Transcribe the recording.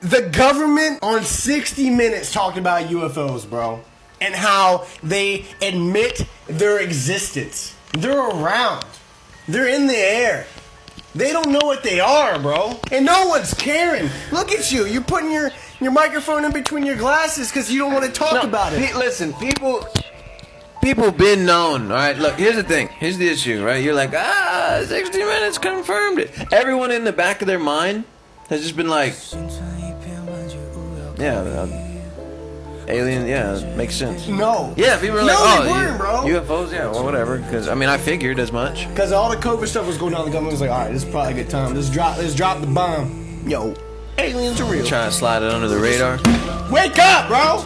The government on 60 Minutes talked about UFOs, bro, and how they admit their existence. They're around. They're in the air. They don't know what they are, bro. And no one's caring. Look at you. You're putting your microphone in between your glasses because you don't want to talk about it. Listen, people been known, all right? Look, here's the thing. Here's the issue, right? You're like, 60 Minutes confirmed it. Everyone in the back of their mind has just been like, yeah, alien, yeah, makes sense. No. Yeah, people are like, no, they weren't, bro. UFOs, yeah, well, whatever. Because, I mean, I figured as much. Because all the COVID stuff was going on, the government was like, all right, this is probably a good time. Let's drop the bomb. Yo, aliens are real. Trying to slide it under the radar. Wake up, bro!